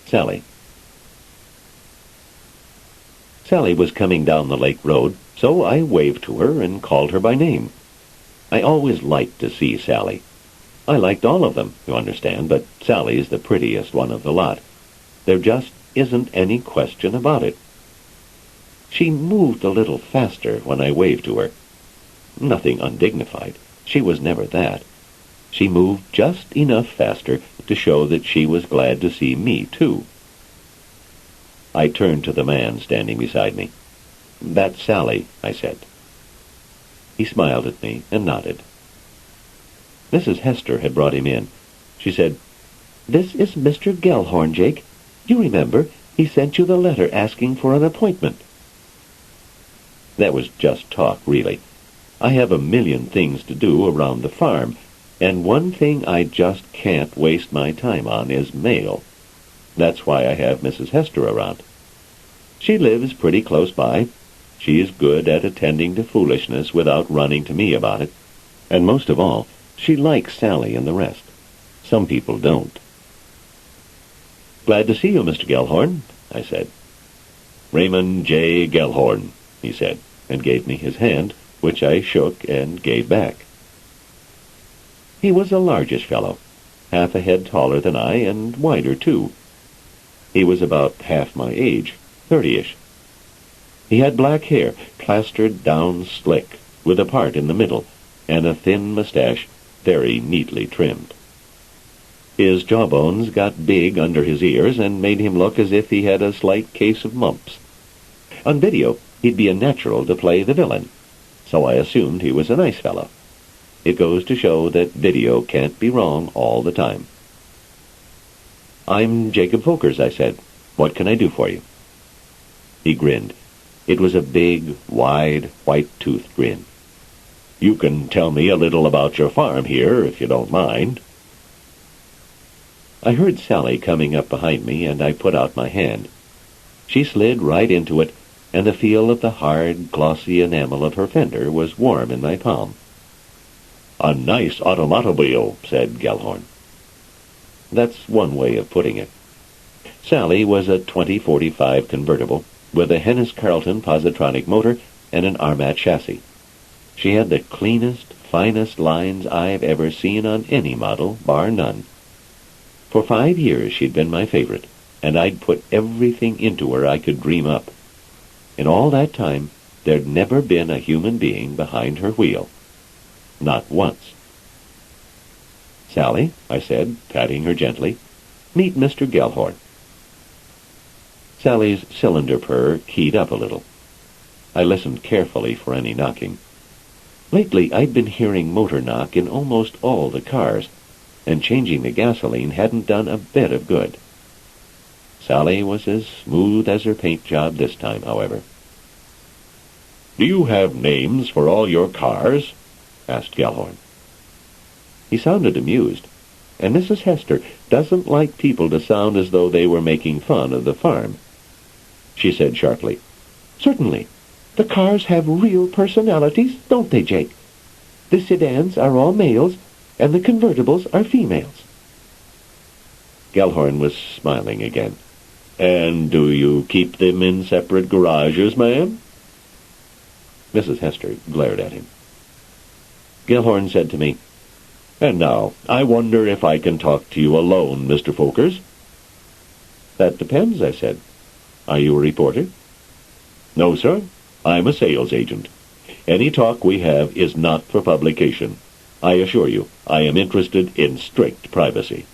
Sally. Sally was coming down the lake road, so I waved to her and called her by name. I always liked to see Sally. I liked all of them, you understand, but Sally's the prettiest one of the lot. There just isn't any question about it. She moved a little faster when I waved to her. Nothing undignified. She was never that. She moved just enough faster to show that she was glad to see me, too. I turned to the man standing beside me. "That's Sally," I said. He smiled at me and nodded. Mrs. Hester had brought him in. She said, "This is Mr. Gellhorn, Jake. You remember, he sent you the letter asking for an appointment." That was just talk, really. I have a million things to do around the farm, and one thing I just can't waste my time on is mail. That's why I have Mrs. Hester around. She lives pretty close by. She is good at attending to foolishness without running to me about it. And most of all, she likes Sally and the rest. Some people don't. "Glad to see you, Mr. Gellhorn," I said. "Raymond J. Gellhorn," he said, and gave me his hand, which I shook and gave back. He was a largish fellow, half a head taller than I, and wider, too. He was about half my age, 30-ish. He had black hair, plastered down slick, with a part in the middle, and a thin mustache, very neatly trimmed. His jawbones got big under his ears and made him look as if he had a slight case of mumps. On video, he'd be a natural to play the villain, so I assumed he was a nice fellow. It goes to show that video can't be wrong all the time. "I'm Jacob Folkers," I said. "What can I do for you?" He grinned. It was a big, wide, white-toothed grin. "You can tell me a little about your farm here, if you don't mind." I heard Sally coming up behind me, and I put out my hand. She slid right into it, and the feel of the hard, glossy enamel of her fender was warm in my palm. "A nice automobile," said Gellhorn. That's one way of putting it. Sally was a 2045 convertible with a Hennis Carlton positronic motor and an Armat chassis. She had the cleanest, finest lines I've ever seen on any model, bar none. For 5 years she'd been my favorite, and I'd put everything into her I could dream up. In all that time, there'd never been a human being behind her wheel. Not once. "Sally," I said, patting her gently, "meet Mr. Gellhorn." Sally's cylinder purr keyed up a little. I listened carefully for any knocking. Lately, I'd been hearing motor knock in almost all the cars, and changing the gasoline hadn't done a bit of good. Sally was as smooth as her paint job this time, however. "Do you have names for all your cars?" asked Gellhorn. He sounded amused, and Mrs. Hester doesn't like people to sound as though they were making fun of the farm. She said sharply, "Certainly. The cars have real personalities, don't they, Jake? The sedans are all males, and the convertibles are females." Gellhorn was smiling again. "And do you keep them in separate garages, ma'am?" Mrs. Hester glared at him. Gellhorn said to me, "And now, I wonder if I can talk to you alone, Mr. Folkers?" "That depends," I said. "Are you a reporter?" "No, sir. I'm a sales agent. Any talk we have is not for publication. I assure you, I am interested in strict privacy."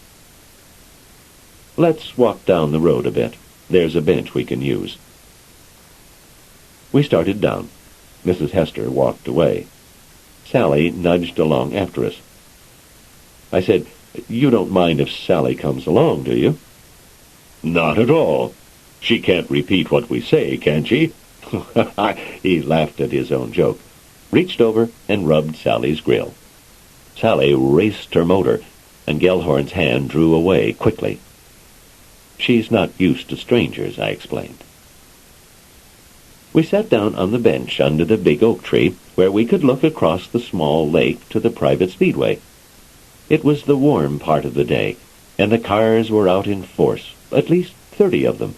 "Let's walk down the road a bit. There's a bench we can use." We started down. Mrs. Hester walked away. Sally nudged along after us. I said, "You don't mind if Sally comes along, do you?" "Not at all. She can't repeat what we say, can she?" He laughed at his own joke, reached over and rubbed Sally's grill. Sally raced her motor, and Gellhorn's hand drew away quickly. "She's not used to strangers," I explained. We sat down on the bench under the big oak tree, where we could look across the small lake to the private speedway. It was the warm part of the day, and the cars were out in force, at least 30 of them.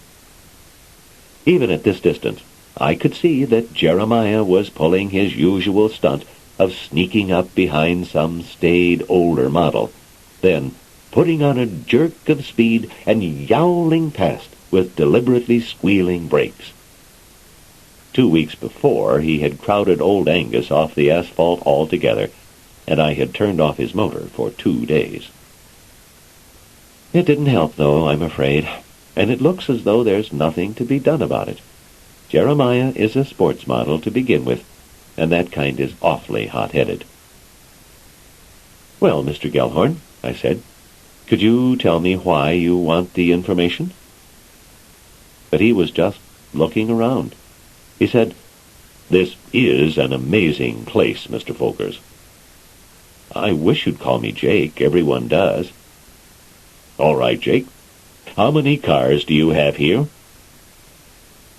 Even at this distance, I could see that Jeremiah was pulling his usual stunt of sneaking up behind some staid older model, then putting on a jerk of speed and yowling past with deliberately squealing brakes. 2 weeks before, he had crowded old Angus off the asphalt altogether, and I had turned off his motor for 2 days. It didn't help, though, I'm afraid, and it looks as though there's nothing to be done about it. Jeremiah is a sports model to begin with, and that kind is awfully hot-headed. "Well, Mr. Gellhorn," I said, "could you tell me why you want the information?" But he was just looking around. He said, "This is an amazing place, Mr. Folkers." "I wish you'd call me Jake. Everyone does." "All right, Jake. How many cars do you have here?"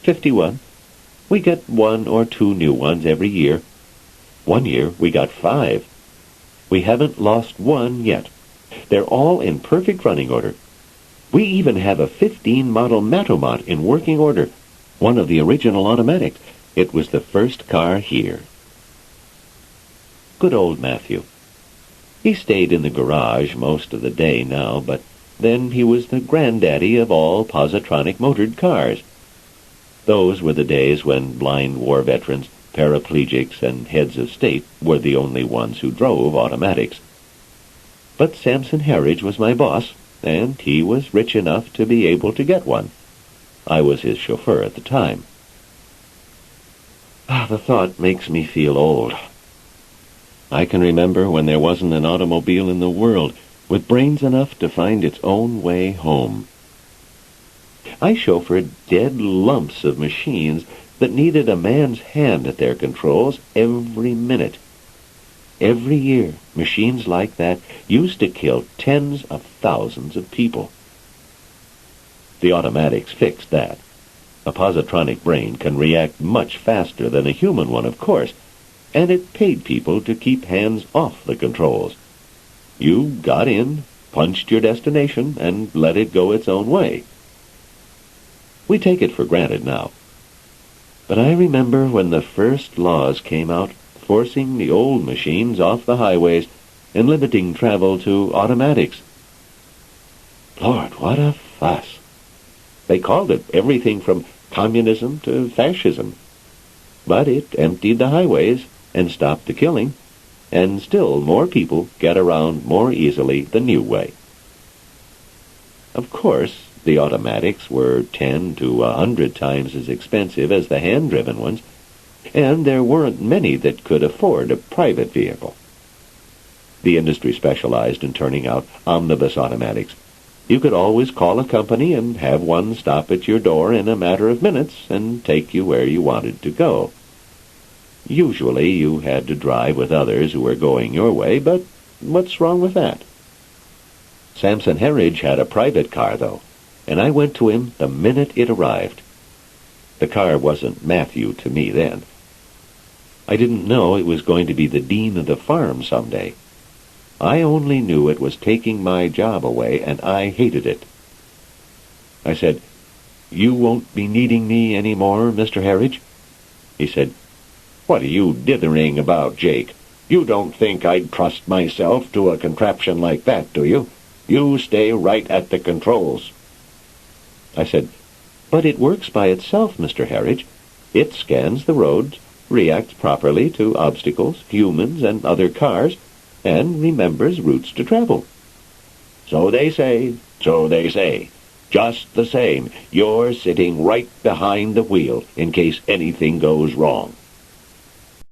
51. We get 1 or 2 new ones every year. One year we got 5. We haven't lost one yet. They're all in perfect running order. We even have a 15 model Matomot in working order, one of the original automatics. It was the first car here. Good old Matthew. He stayed in the garage most of the day now, but then he was the granddaddy of all positronic motored cars. Those were the days when blind war veterans, paraplegics, and heads of state were the only ones who drove automatics. But Samson Harridge was my boss, and he was rich enough to be able to get one. I was his chauffeur at the time. The thought makes me feel old. I can remember when there wasn't an automobile in the world with brains enough to find its own way home. I chauffeured dead lumps of machines that needed a man's hand at their controls every minute. Every year, machines like that used to kill tens of thousands of people. The automatics fixed that. A positronic brain can react much faster than a human one, of course, and it paid people to keep hands off the controls. You got in, punched your destination, and let it go its own way. We take it for granted now. But I remember when the first laws came out forcing the old machines off the highways and limiting travel to automatics. Lord, what a fuss. They called it everything from communism to fascism. But it emptied the highways and stopped the killing, and still more people get around more easily the new way. Of course, the automatics were 10 to 100 times as expensive as the hand-driven ones, and there weren't many that could afford a private vehicle. The industry specialized in turning out omnibus automatics. You could always call a company and have one stop at your door in a matter of minutes and take you where you wanted to go. Usually you had to drive with others who were going your way, but what's wrong with that? Samson Harridge had a private car, though, and I went to him the minute it arrived. The car wasn't Matthew to me then. I didn't know it was going to be the dean of the farm someday. I only knew it was taking my job away, and I hated it. I said, "You won't be needing me any more, Mr. Harridge?" He said, "What are you dithering about, Jake? You don't think I'd trust myself to a contraption like that, do you? You stay right at the controls." I said, "But it works by itself, Mr. Harridge. It scans the roads, reacts properly to obstacles, humans, and other cars, and remembers routes to travel." "So they say, so they say. Just the same, you're sitting right behind the wheel in case anything goes wrong."